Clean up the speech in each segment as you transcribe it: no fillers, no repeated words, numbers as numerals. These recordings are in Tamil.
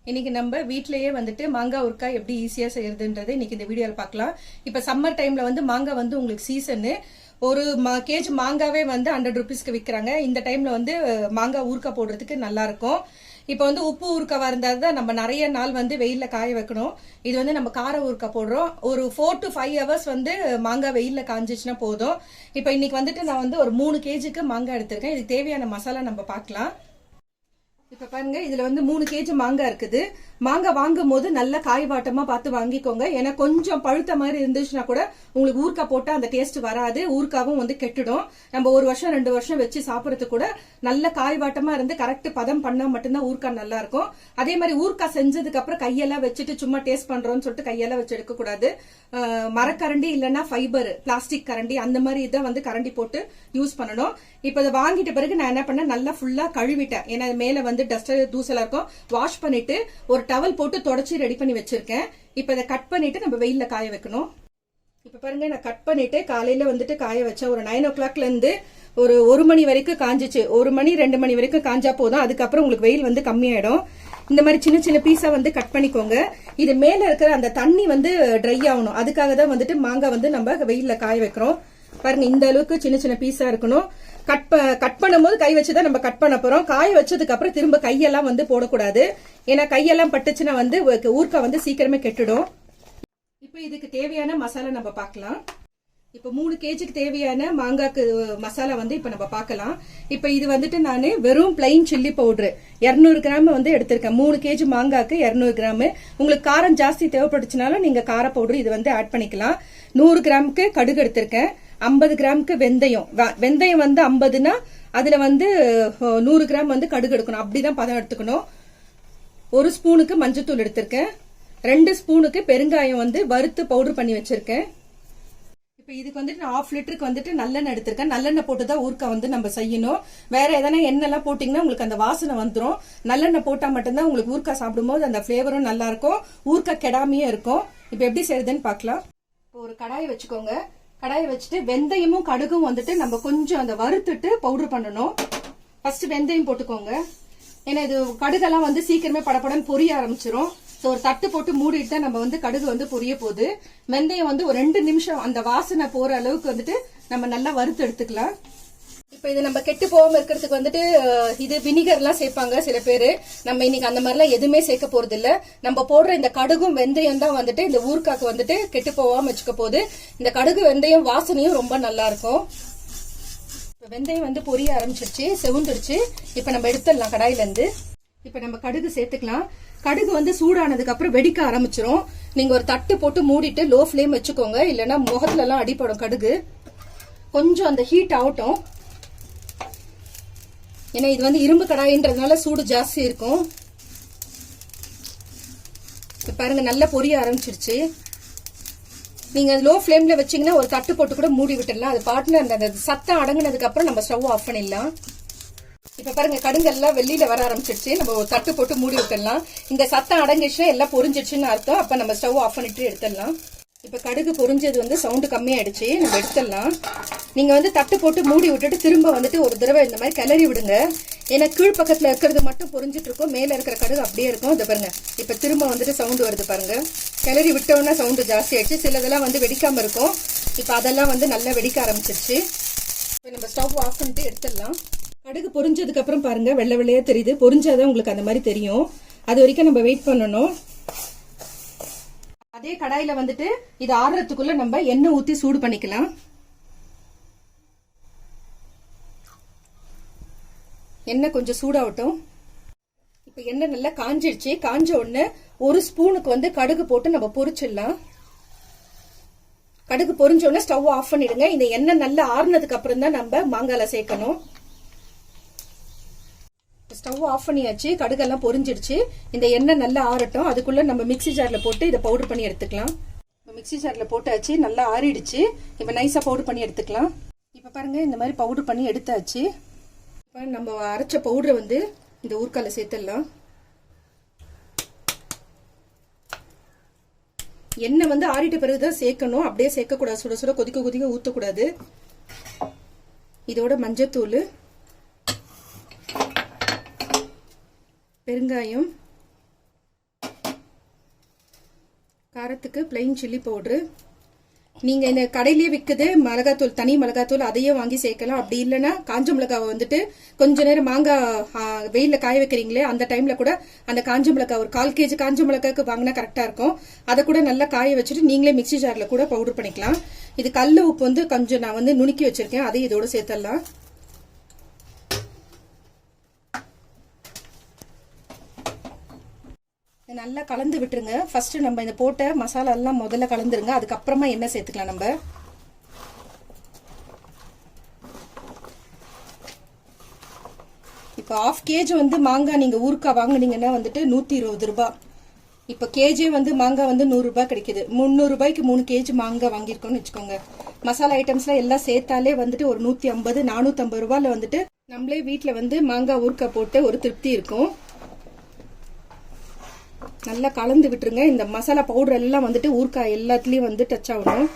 இன்னைக்கு நம்ம வீட்லயே வந்துட்டு மாங்காய் ஊறுகாய் எப்படி ஈஸியா செய்யறதுன்றதை இன்னைக்கு இந்த வீடியோல பார்க்கலாம். இப்ப சம்மர் டைம்ல வந்து மாங்காய் வந்து உங்களுக்கு சீசனு. ஒரு கேஜி மாங்காவே வந்து 100 rupeesக்கு விற்கிறாங்க. இந்த டைம்ல வந்து மாங்காய் ஊறுகாய் போடுறதுக்கு நல்லா இருக்கும். இப்போ வந்து உப்பு ஊறுகாவா இருந்தால் தான் நம்ம நிறைய நாள் வந்து வெயில்ல காய வைக்கணும். இது வந்து நம்ம கார ஊறுகாய் போடுறோம். ஒரு 4 to 5 hours வந்து மாங்காய் வெயில்ல காஞ்சிச்சுன்னா போதும். இப்போ இன்னைக்கு வந்துட்டு நான் வந்து ஒரு 3 kgக்கு மாங்காய் எடுத்திருக்கேன். இதுக்கு தேவையான மசாலா நம்ம பார்க்கலாம். இப்ப பாருங்க, இதுல வந்து 3 kg மாங்காய் இருக்குது. மாங்காய் வாங்கும் போது நல்ல காய் வாட்டமா பார்த்து வாங்கிக்கோங்க. ஏன்னா கொஞ்சம் பழுத்த மாதிரி இருந்துச்சுன்னா கூட உங்களுக்கு ஊறுகாய் போட்டா அந்த டேஸ்ட் வராது. ஊறுகாவும் வந்து கெட்டுடும். நம்ம 1 வருஷம் 2 வருஷம் வச்சு சாப்பிடறதுக்கு கூட நல்ல காய் வாட்டமா இருந்து கரெக்ட் பதம் பண்ணா மட்டும்தான் ஊறுகாய் நல்லா இருக்கும். அதே மாதிரி ஊறுகாய் செஞ்சதுக்கு அப்புறம் கையெல்லாம் வச்சுட்டு சும்மா டேஸ்ட் பண்றோம்னு சொல்லிட்டு கையெல்லாம் வச்சு எடுக்க கூடாது. மரக்கரண்டி இல்லைன்னா ஃபைபர் பிளாஸ்டிக் கரண்டி அந்த மாதிரி இதை வந்து கரண்டி போட்டு யூஸ் பண்ணணும். இப்ப இதை வாங்கிட்ட பிறகு நான் என்ன பண்ணேன், நல்லா ஃபுல்லா கழுவிட்டேன். ஏன்னா மேல வந்து டஸ்ட் தூசலா இருக்கும். வாஷ் பண்ணிட்டு ஒரு டவல் போட்டு தொடச்சி ரெடி பண்ணி வச்சிருக்கேன். இப்ப இதை கட் பண்ணிட்டு நம்ம வெயில்ல காய வைக்கணும். இப்ப பாருங்க, நான் கட் பண்ணிட்டு காலையில வந்துட்டு காய வச்சேன். ஒரு 9 o'clockல இருந்து ஒரு 1 மணி வரைக்கும் காஞ்சிச்சு. 1 மணி 2 மணி வரைக்கும் காஞ்சா போதும். அதுக்கப்புறம் உங்களுக்கு வெயில் வந்து கம்மியாயிடும். இந்த மாதிரி சின்ன சின்ன பீஸா வந்து கட் பண்ணிக்கோங்க. இது மேல இருக்கிற அந்த தண்ணி வந்து ட்ரை ஆகணும். அதுக்காக தான் வந்துட்டு மாங்காய் வந்து நம்ம வெயில்ல காய வைக்கிறோம். பாருங்க, இந்த அளவுக்கு சின்ன சின்ன பீஸா இருக்கணும். கட் பண்ணும்போது கை வச்சுதான் நம்ம கட் பண்ண போறோம். காய வச்சதுக்கு அப்புறம் திரும்ப கையெல்லாம் வந்து போடக்கூடாது. ஏன்னா கையெல்லாம் பட்டுச்சுன்னா வந்து ஊறுகாய் வந்து சீக்கிரமே கெட்டுடும். இப்ப இதுக்கு தேவையான மசாலா நம்ம பார்க்கலாம். இப்ப 3 kgக்கு தேவையான மாங்காய்க்கு மசாலா வந்து இப்ப நம்ம பார்க்கலாம். இப்ப இது வந்துட்டு நான் வெறும் பிளைன் சில்லி பவுடர் 200 கிராம் வந்து எடுத்திருக்கேன். 3 kg மாங்காய்க்கு 200 கிராம். உங்களுக்கு காரம் ஜாஸ்தி தேவைப்பட்டுச்சுனாலும் நீங்க கார பவுடர் இது வந்து ஆட் பண்ணிக்கலாம். 100 கிராமுக்கு கடுகு எடுத்திருக்கேன். 50 கிராமுக்கு வெந்தயம். வெந்தயம் வந்து 50னா அதுல வந்து 100 கிராம் வந்து கடுகு எடுக்கணும். அப்படிதான் பதம் எடுத்துக்கணும். 1 ஸ்பூனுக்கு மஞ்சத்தூள் எடுத்திருக்கேன். 2 ஸ்பூனுக்கு பெருங்காயம் வந்து வறுத்து பவுடர் பண்ணி வச்சிருக்கேன். இப்ப இதுக்கு வந்துட்டு நான் 1/2 லிட்டருக்கு வந்துட்டு நல்லெண்ணெய் எடுத்திருக்கேன். நல்லெண்ணெய் போட்டுதான் ஊறுகாய் வந்து நம்ம செய்யணும். வேற எதனா எண்ணெய் எல்லாம் போட்டீங்கன்னா உங்களுக்கு அந்த வாசனை வந்துடும். நல்லெண்ணெய் போட்டா மட்டும்தான் உங்களுக்கு ஊறுகாய் சாப்பிடும்போது அந்த பிளேவரும் நல்லா இருக்கும். ஊறுகாய் கெடாமையே இருக்கும். இப்ப எப்படி செய்யறதுன்னு பார்க்கலாம். இப்போ ஒரு கடாயை வச்சுக்கோங்க. கடாயை வச்சுட்டு வெந்தயமும் கடுகும் வந்துட்டு நம்ம கொஞ்சம் அந்த வறுத்துட்டு பவுடர் பண்ணணும். ஃபர்ஸ்ட் வெந்தயம் போட்டுக்கோங்க. ஏன்னா இது கடுகெல்லாம் வந்து சீக்கிரமே படப்படன்னு பொரிய ஆரம்பிச்சிரும். ஒரு தட்டு போட்டு மூடிட்டு தான் நம்ம வந்து கடுகு வந்து பொரிய போகுது. வெந்தயம் வந்து ஒரு 2 நிமிஷம் அந்த வாசனை போற அளவுக்கு வந்துட்டு நம்ம நல்லா வறுத்து எடுத்துக்கலாம். இப்ப இது நம்ம கெட்டு போகாம இருக்கிறதுக்கு வந்துட்டு இது வினிகர் எல்லாம் சேர்ப்பாங்க சில பேரு. நம்ம இன்னைக்கு அந்த மாதிரி எல்லாம் எதுவுமே சேர்க்க போறது இல்ல. நம்ம போடுற இந்த கடுகும் வெந்தயம் தான் வந்துட்டு இந்த ஊறுகாய்க்கு வந்துட்டு கெட்டு போகாம வச்சுக்க போகுது. இந்த கடுகு வெந்தயம் வாசனையும் ரொம்ப நல்லா இருக்கும். இப்ப வெந்தயம் வந்து பொரிய ஆரம்பிச்சிருச்சு, செவுந்துருச்சு. இப்ப நம்ம எடுத்துடலாம் கடாயில இருந்து. இப்ப நம்ம கடுகு சேர்த்துக்கலாம். கடுகு வந்து சூடானதுக்கு அப்புறம் வெடிக்க ஆரம்பிச்சிரும். நீங்க ஒரு தட்டு போட்டு மூடிட்டு லோ ஃபிளேம் வச்சுக்கோங்க. இல்லைன்னா முகத்துல எல்லாம் அடிப்படும் கடுகு. கொஞ்சம் அந்த ஹீட் ஆகட்டும். ஏன்னா இது வந்து இரும்பு கடாயின்றதுனால சூடு ஜாஸ்தி இருக்கும். பாருங்க, நல்லா பொரிய ஆரம்பிச்சிருச்சு. நீங்க லோ ஃபிளேம்ல வச்சீங்கன்னா ஒரு தட்டு போட்டு கூட மூடி விட்டுடலாம். அது பாட்டுல அந்த சத்தம் அடங்கினதுக்கு அப்புறம் நம்ம ஸ்டவ் ஆஃப் பண்ணிடலாம். இப்ப பாருங்க, கடுங்கெல்லாம் வெளியில வர ஆரம்பிச்சிருச்சு. நம்ம ஒரு தட்டு போட்டு மூடி விட்டுடலாம். இந்த சத்தம் அடங்கிடுச்சுன்னா எல்லாம் பொரிஞ்சிடுச்சுன்னு அர்த்தம். அப்ப நம்ம ஸ்டவ் ஆஃப் பண்ணிட்டு எடுத்துடலாம். இப்ப கடுகு பொரிஞ்சது வந்து சவுண்டு கம்மியாயிடுச்சு. நம்ம எடுத்துடலாம். நீங்க வந்து தட்டு போட்டு மூடி விட்டுட்டு திரும்ப வந்துட்டு ஒரு தடவை இந்த மாதிரி கிளறி விடுங்க. ஏன்னா கீழ் பக்கத்துல இருக்கிறது மட்டும் பொரிஞ்சிட்டு இருக்கும், மேல இருக்கிற கடுகு அப்படியே இருக்கும். இதை பாருங்க, இப்ப திரும்ப வந்துட்டு சவுண்டு வருது பாருங்க. கிளறி விட்டோம்னா சவுண்டு ஜாஸ்தி ஆயிடுச்சு. சிலதெல்லாம் வந்து வெடிக்காம இருக்கும். இப்ப அதெல்லாம் வந்து நல்லா வெடிக்க ஆரம்பிச்சிருச்சு. இப்ப நம்ம ஸ்டவ் ஆஃப் பண்ணிட்டு எடுத்துடலாம். கடுகு பொரிஞ்சதுக்கு அப்புறம் பாருங்க, வெள்ளை வெள்ளையா தெரியுது. பொரிஞ்சாதான் உங்களுக்கு அந்த மாதிரி தெரியும். அது வரைக்கும் நம்ம வெயிட் பண்ணணும். அதே கடாயில வந்துட்டு இது ஆறுறதுக்குள்ள நம்ம எண்ணெய் ஊத்தி சூடு பண்ணிக்கலாம். எண்ணெய் கொஞ்சம் சூடாகட்டும். இப்ப எண்ணெய் நல்லா காஞ்சிடுச்சு. காஞ்ச உடனே 1 ஸ்பூனுக்கு வந்து கடுகு போட்டு நம்ம பொரிச்சிடலாம். கடுகு பொரிஞ்ச உடனே ஸ்டவ் ஆஃப் பண்ணிடுங்க. இந்த எண்ணெய் நல்லா ஆறுனதுக்கு அப்புறம் தான் நம்ம மாங்கால சேர்க்கணும். ஸ்டவ் ஆஃப் பண்ணியாச்சு. கடுகெல்லாம் பொரிஞ்சிடுச்சு. இந்த எண்ணெய் நல்லா ஆறட்டும். அதுக்குள்ள நம்ம மிக்ஸி ஜார்ல போட்டு இதை பவுடர் பண்ணி எடுத்துக்கலாம். மிக்ஸி ஜார்ல போட்டாச்சு, நல்லா ஆறிடுச்சு. இப்ப நைஸா பவுடர் பண்ணி எடுத்துக்கலாம். இப்ப பாருங்க, இந்த மாதிரி பவுடர் பண்ணி எடுத்தாச்சு. இப்ப நம்ம அரைச்ச பவுடரை வந்து இந்த ஊறுகாய்ல சேர்த்துடலாம். எண்ணெய் வந்து ஆறிட்ட பிறகுதான் சேர்க்கணும். அப்படியே சேர்க்க கூடாது. சுட சுட கொதிக்க கொதிக்க ஊத்தக்கூடாது. இதோட மஞ்சத்தூள், பெருங்காயம், காரத்துக்கு பிளெயின் சில்லி பவுடரு. நீங்க இந்த கடையிலேயே விற்குது மிளகாத்தூள், தனி மிளகாத்தூள், அதையே வாங்கி சேர்க்கலாம். அப்படி இல்லைன்னா காஞ்ச மிளகாவை வந்துட்டு கொஞ்ச நேரம் மாங்காய் வெயில காய வைக்கிறீங்களே அந்த டைம்ல கூட அந்த காஞ்ச மிளகாய் ஒரு 1/4 kg காஞ்ச மிளகாய்க்கு வாங்கினா கரெக்டா இருக்கும். அதை கூட நல்லா காய வச்சுட்டு நீங்களே மிக்சி ஜார்ல கூட பவுடர் பண்ணிக்கலாம். இது கல் உப்பு வந்து கொஞ்சம் நான் வந்து நுணுக்கி வச்சிருக்கேன், அதையும் இதோட சேர்த்துடலாம். நல்லா கலந்து விட்டுருங்க. ஃபர்ஸ்ட் நம்ம இந்த போட்ட மசாலா எல்லாம் முதல்ல கலந்துருங்க, அதுக்கப்புறமா எண்ணெய் சேர்த்துக்கலாம். நம்ம இப்போ 1/2 kg வந்து மாங்காய் நீங்க ஊறுகாய் வாங்குனீங்கன்னா வந்துட்டு 120 ரூபாய். இப்போ கேஜி வந்து மாங்காய் வந்து 100 ரூபாய் கிடைக்குது. 300 ரூபாய்க்கு 3 kg மாங்காய் வாங்கியிருக்கோம்னு வச்சுக்கோங்க. மசாலா ஐட்டம்ஸ்லாம் எல்லாம் சேர்த்தாலே வந்துட்டு ஒரு 150 450 ரூபாயில வந்துட்டு நம்மளே வீட்டுல வந்து மாங்காய் ஊறுகாய் போட்டு ஒரு திருப்தி இருக்கும். நல்லா கலந்து விட்டுருங்க. இந்த மசாலா பவுடர் எல்லாம் வந்துட்டு ஊறுகாய் எல்லாத்துலயும் வந்து டச் ஆகணும்.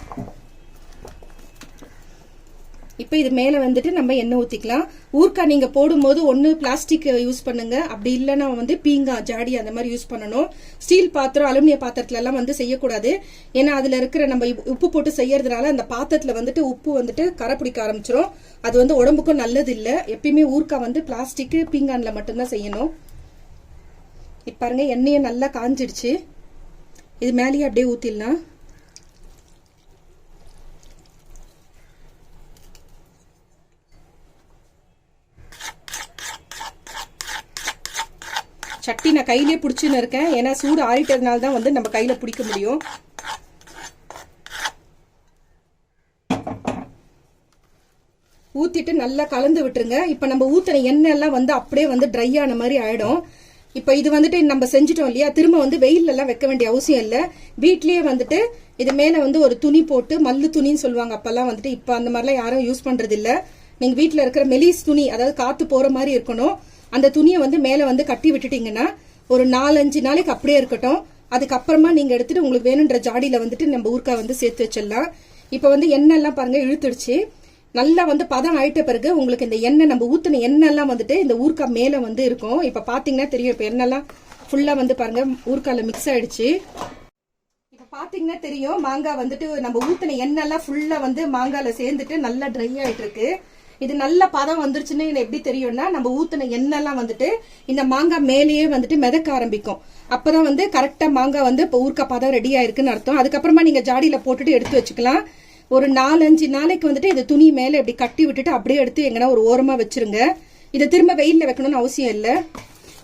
இப்ப இது மேல வந்துட்டு நம்ம எண்ணெய் ஊத்திக்கலாம். ஊறுகாய் நீங்க போடும்போது ஒன்னு பிளாஸ்டிக் யூஸ் பண்ணுங்க, அப்படி இல்லைன்னா வந்து பீங்காய் ஜாடி அந்த மாதிரி யூஸ் பண்ணணும். ஸ்டீல் பாத்திரம், அலுமினிய பாத்திரத்துல எல்லாம் வந்து செய்யக்கூடாது. ஏன்னா அதுல இருக்கிற நம்ம உப்பு போட்டு செய்யறதுனால அந்த பாத்திரத்துல வந்துட்டு உப்பு வந்துட்டு கரை பிடிக்க ஆரம்பிச்சிடும். அது வந்து உடம்புக்கும் நல்லது இல்ல. எப்பயுமே ஊறுகாய் வந்து பிளாஸ்டிக் பீங்கான்ல மட்டும்தான் செய்யணும். இப்ப பாருங்க எண்ணெயை நல்லா காஞ்சிடுச்சு. இது மேலேயே அப்படியே ஊத்திடலாம். சட்டி நான் கையிலேயே பிடிச்சுன்னு இருக்கேன், ஏன்னா சூடு ஆறிட்டதுனால தான் வந்து நம்ம கையில பிடிக்க முடியும். ஊத்திட்டு நல்லா கலந்து விட்டுருங்க. இப்ப நம்ம ஊத்தின எண்ணெய் எல்லாம் வந்து அப்படியே வந்து ட்ரை ஆன மாதிரி ஆயிடும். இப்ப இது வந்துட்டு நம்ம செஞ்சுட்டோம் இல்லையா, திரும்ப வந்து வெயில்ல எல்லாம் வைக்க வேண்டிய அவசியம் இல்ல. வீட்லயே வந்துட்டு இது மேல வந்து ஒரு துணி போட்டு, மல்லு துணின்னு சொல்லுவாங்க அப்பெல்லாம் வந்துட்டு, இப்ப அந்த மாதிரிலாம் யாரும் யூஸ் பண்றது இல்ல. நீங்க வீட்டுல இருக்கிற மெலிஸ் துணி, அதாவது காத்து போற மாதிரி இருக்கணும், அந்த துணியை வந்து மேல வந்து கட்டி விட்டுட்டீங்கன்னா ஒரு 4-5 நாளைக்கு அப்படியே இருக்கட்டும். அதுக்கப்புறமா நீங்க எடுத்துட்டு உங்களுக்கு வேணுன்ற ஜாடியில வந்துட்டு நம்ம ஊறுகாய் வந்து சேர்த்து வச்சிடலாம். இப்ப வந்து எண்ணெய் எல்லாம் பாருங்க இழுத்துடுச்சு. நல்லா வந்து பதம் ஆயிட்ட பிறகு உங்களுக்கு இந்த எண்ணெய் நம்ம ஊத்தின எண்ணெய் எல்லாம் வந்துட்டு இந்த ஊறுகாய் மேல வந்து இருக்கும். இப்ப பாத்தீங்கன்னா தெரியும். இப்ப எண்ணெய் எல்லாம் ஃபுல்லா வந்து பாருங்க ஊறுகாய்ல மிக்ஸ் ஆயிடுச்சு. இப்ப பாத்தீங்கன்னா தெரியும் மாங்காய் வந்துட்டு நம்ம ஊத்தின எண்ணெய் எல்லாம் ஃபுல்லா வந்து மாங்காய்ல சேர்ந்துட்டு நல்லா ட்ரை ஆயிட்டு இருக்கு. இது நல்ல பதம் வந்துருச்சுன்னு எப்படி தெரியும்னா, நம்ம ஊத்தின எண்ணெய் எல்லாம் வந்துட்டு இந்த மாங்காய் மேலேயே வந்துட்டு மிதக்க ஆரம்பிக்கும். அப்பதான் வந்து கரெக்டா மாங்காய் வந்து இப்ப ஊறுகாய் பதம் ரெடி ஆயிருக்குன்னு அர்த்தம். அதுக்கப்புறமா நீங்க ஜாடியில போட்டுட்டு எடுத்து வச்சுக்கலாம். ஒரு 4-5 நாளைக்கு வந்துட்டு இது துணி மேல இப்படி கட்டி விட்டுட்டு அப்படியே எடுத்து எங்கன்னா ஒரு ஓரமா வச்சிருங்க. இதை திரும்ப வெயில்ல வைக்கணும்னு அவசியம் இல்ல.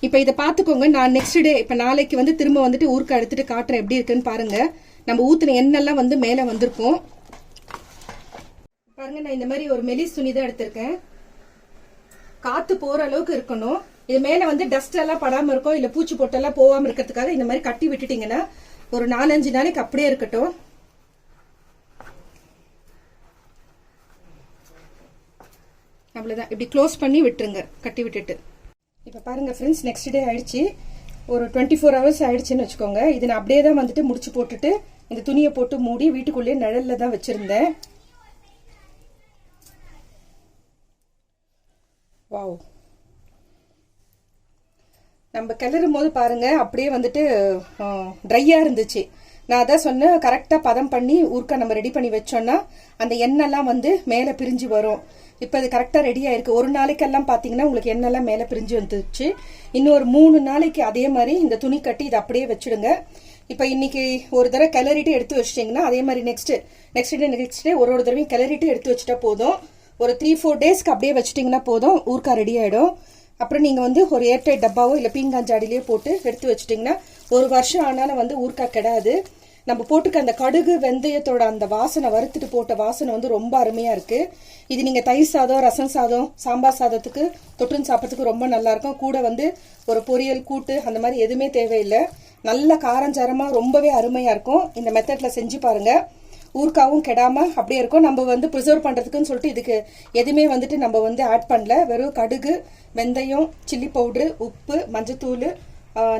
இப்ப இதை பாத்துக்கோங்க. நான் நெக்ஸ்ட் டே இப்ப நாளைக்கு வந்து திரும்ப வந்துட்டு ஊறுகாய் எடுத்துட்டு காட்டுறேன் எப்படி இருக்குன்னு பாருங்க. நம்ம ஊத்தின எண்ணெய் எல்லாம் வந்து மேல வந்திருக்கும் பாருங்க. நான் இந்த மாதிரி ஒரு மெலிஸ் துணி தான் எடுத்திருக்கேன். காத்து போற அளவுக்கு இருக்கணும். இது மேல வந்து டஸ்ட் எல்லாம் படாம இருக்கும், இல்ல பூச்சி பொட்டெல்லாம் போகாம இருக்கிறதுக்காக இந்த மாதிரி கட்டி விட்டுட்டீங்கன்னா ஒரு 4-5 நாளைக்கு அப்படியே இருக்கட்டும். அவ்வளவுதான். இப்படி க்ளோஸ் பண்ணி விட்டுருங்க கட்டி விட்டுட்டு. இப்ப பாருங்க ஃப்ரெண்ட்ஸ், நெக்ஸ்ட் டே ஆயிடுச்சு. ஒரு 24 hours ஆயிடுச்சுன்னு வச்சுக்கோங்க. இது நான் அப்படியே தான் வந்துட்டு முடிச்சு போட்டுட்டு இந்த துணியை போட்டு மூடி வீட்டுக்குள்ளேயே நிழல்ல தான் வச்சிருந்தேன். வாவ், நம்ம கிளறும் போது பாருங்க அப்படியே வந்துட்டு ட்ரையா இருந்துச்சு. நான் அதான் சொன்னேன், கரெக்டா பதம் பண்ணி ஊறுகாய் நம்ம ரெடி பண்ணி வச்சோம்னா அந்த எண்ணெய்லாம் வந்து மேல பிரிஞ்சு வரும். இப்ப இது கரெக்டா ரெடி ஆயிருக்கு. ஒரு நாளைக்கெல்லாம் பாத்தீங்கன்னா உங்களுக்கு எண்ணெய்லாம் மேல பிரிஞ்சு வந்துச்சு. இன்னும் ஒரு 3 நாளைக்கு அதே மாதிரி இந்த துணி கட்டி இதை அப்படியே வச்சிடுங்க. இப்ப இன்னைக்கு ஒரு தடவை கிளறிட்டு எடுத்து வச்சிட்டீங்கன்னா அதே மாதிரி நெக்ஸ்ட் டே ஒரு தடவையும் கிளறிட்டு எடுத்து வச்சுட்டா போதும். ஒரு 3-4 டேஸ்க்கு அப்படியே வச்சுட்டீங்கன்னா போதும், ஊறுகாய் ரெடி ஆயிடும். அப்புறம் நீங்க வந்து ஒரு ஏர்டைட் டப்பாவோ இல்ல பீங்கான் ஜாடியிலேயே போட்டு எடுத்து வச்சுட்டீங்கன்னா 1 வருஷம் ஆனாலும் வந்து ஊறுகாய் கெடாது. நம்ம போட்டுக்க அந்த கடுகு வெந்தயத்தோட அந்த வாசனை, வறுத்துட்டு போட்ட வாசனை வந்து ரொம்ப அருமையா இருக்கு. இது நீங்க தயிர் சாதம், ரசம் சாதம், சாம்பார் சாதத்துக்கு தொட்டுன்னு சாப்பிட்றதுக்கு ரொம்ப நல்லா இருக்கும். கூட வந்து ஒரு பொரியல், கூட்டு அந்த மாதிரி எதுவுமே தேவையில்லை. நல்ல காரஞ்சாரமா ரொம்பவே அருமையா இருக்கும். இந்த மெத்தட்ல செஞ்சு பாருங்க. ஊறுகாவும் கெடாம அப்படியே இருக்கும். நம்ம வந்து ப்ரிசர்வ் பண்றதுக்குன்னு சொல்லிட்டு இதுக்கு எதுவுமே வந்துட்டு நம்ம வந்து ஆட் பண்ணல. வெறும் கடுகு, வெந்தயம், சில்லி பவுடரு, உப்பு, மஞ்சத்தூள்,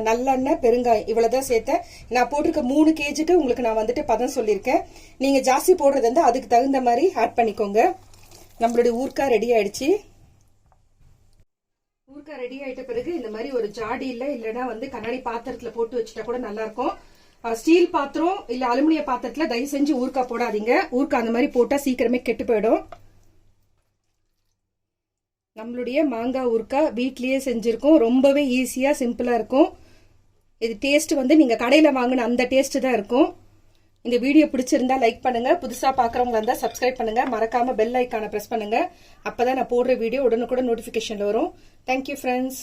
நல்லெண்ணெய், பெருங்காயம் இவ்வளவுதான் சேர்த்தேன். நான் போட்டிருக்க 3 kgக்கு உங்களுக்கு நான் வந்துட்டு பதம் சொல்லியிருக்கேன். நீங்க ஜாஸ்தி போடுறது வந்து அதுக்கு தகுந்த மாதிரி ஆட் பண்ணிக்கோங்க. நம்மளுடைய ஊறுகாய் ரெடி ஆயிடுச்சு. ஊறுகாய் ரெடி ஆயிட்ட பிறகு இந்த மாதிரி ஒரு ஜாடியில இல்லைன்னா வந்து கண்ணாடி பாத்திரத்துல போட்டு வச்சுட்டா கூட நல்லா இருக்கும். ஸ்டீல் பாத்திரம் இல்ல அலுமினிய பாத்திரத்துல தயவு செஞ்சு ஊறுகாய் போடாதீங்க. ஊறுகாய் அந்த மாதிரி போட்டா சீக்கிரமே கெட்டு போயிடும். நம்மளுடைய மாங்காய் ஊறுகாய் வீட்லயே செஞ்சிருக்கோம். ரொம்பவே ஈஸியா சிம்பிளா இருக்கும். இது டேஸ்ட் வந்து நீங்க கடையில வாங்கின அந்த டேஸ்ட் தான் இருக்கும். இந்த வீடியோ பிடிச்சிருந்தா லைக் பண்ணுங்க. புதுசா பாக்குறவங்க இருந்தா சப்ஸ்கிரைப் பண்ணுங்க. மறக்காம பெல் ஐக்கானை பிரஸ் பண்ணுங்க. அப்பதான் நான் போடுற வீடியோ உடனுக்குடன் நோட்டிபிகேஷன்ல வரும். Thank you friends.